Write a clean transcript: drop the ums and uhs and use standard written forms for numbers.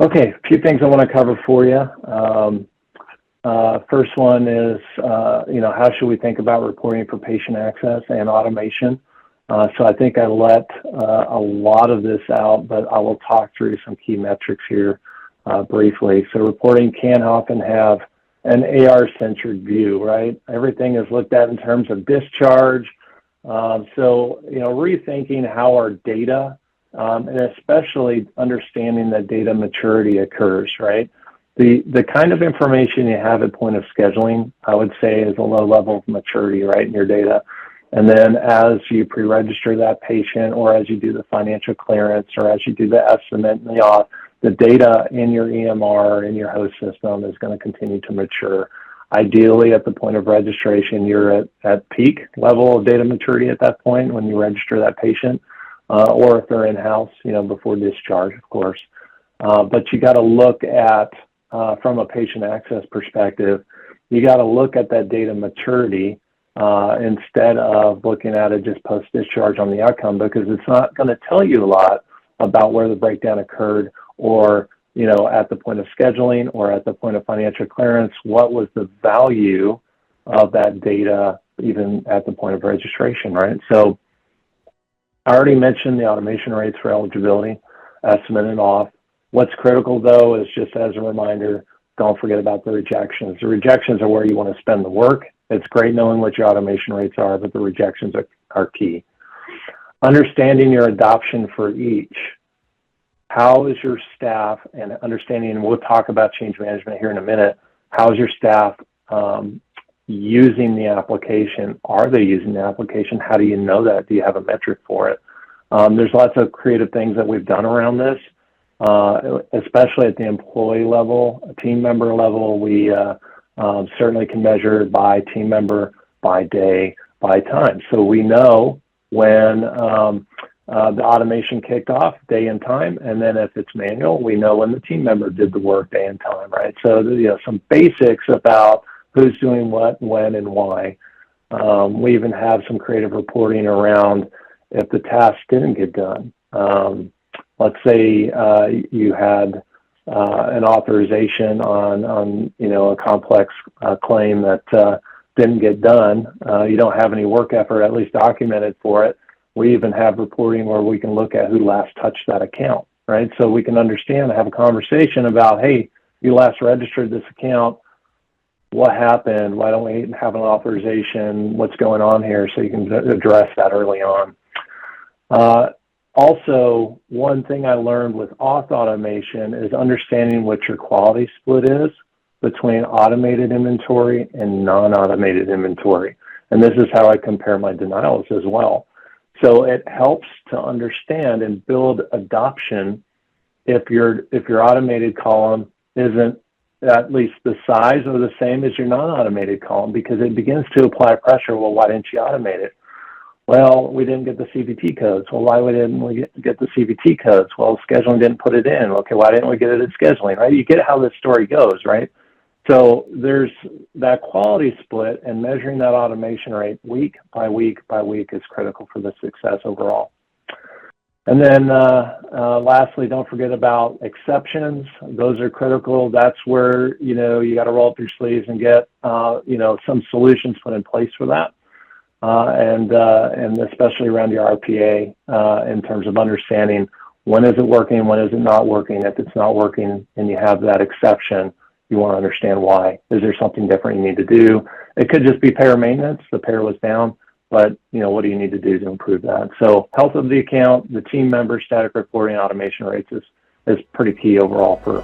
Okay, a few things I want to cover for you. First one is, how should we think about reporting for patient access and automation? So I think I let a lot of this out, but I will talk through some key metrics here briefly. So reporting can often have an AR-centered view, right? Everything is looked at in terms of discharge. Rethinking how our data, and especially understanding that data maturity occurs, right? The kind of information you have at point of scheduling, I would say, is a low level of maturity, right, in your data. And then as you pre-register that patient, or as you do the financial clearance, or as you do the estimate and the auth, the data in your EMR, in your host system, is going to continue to mature. Ideally, at the point of registration, you're at peak level of data maturity at that point when you register that patient, or if they're in-house, before discharge, of course. But you got to look at, from a patient access perspective, you got to look at that data maturity instead of looking at it just post-discharge on the outcome, because it's not going to tell you a lot about where the breakdown occurred, or at the point of scheduling, or at the point of financial clearance, what was the value of that data even at the point of registration, right? So I already mentioned the automation rates for eligibility, estimate, and auth. What's critical, though, is just as a reminder, don't forget about the rejections. The rejections are where you want to spend the work. It's great knowing what your automation rates are, but the rejections are key. Understanding your adoption for each. How is your staff, and understanding, and we'll talk about change management here in a minute, how is your staff using the application? Are they using the application? How do you know that? Do you have a metric for it? There's lots of creative things that we've done around this, especially at the employee level, team member level. We certainly can measure by team member, by day, by time. So we know when the automation kicked off, day and time, and then if it's manual, we know when the team member did the work, day and time, right? So some basics about who's doing what, when, and why. We even have some creative reporting around if the task didn't get done. Let's say you had an authorization on a complex claim that didn't get done. You don't have any work effort, at least documented for it. We even have reporting where we can look at who last touched that account, right? So we can understand, have a conversation about, hey, you last registered this account. What happened? Why don't we have an authorization? What's going on here? So you can address that early on. Also, one thing I learned with auth automation is understanding what your quality split is between automated inventory and non-automated inventory. And this is how I compare my denials as well. So it helps to understand and build adoption if your automated column isn't at least the size or the same as your non-automated column, because it begins to apply pressure. Well, why didn't you automate it? Well, we didn't get the CPT codes. Well, why didn't we get the CPT codes? Well, scheduling didn't put it in. Okay, why didn't we get it at scheduling, right? You get how this story goes, right? So there's that quality split, and measuring that automation rate week by week by week is critical for the success overall. And then lastly, don't forget about exceptions. Those are critical. That's where, you got to roll up your sleeves and get, some solutions put in place for that. And especially around your RPA in terms of understanding when is it working, when is it not working. If it's not working and you have that exception, you want to understand why. Is there something different you need to do? It could just be payer maintenance. The payer was down, but what do you need to do to improve that? So health of the account, the team member, static reporting, automation rates is pretty key overall for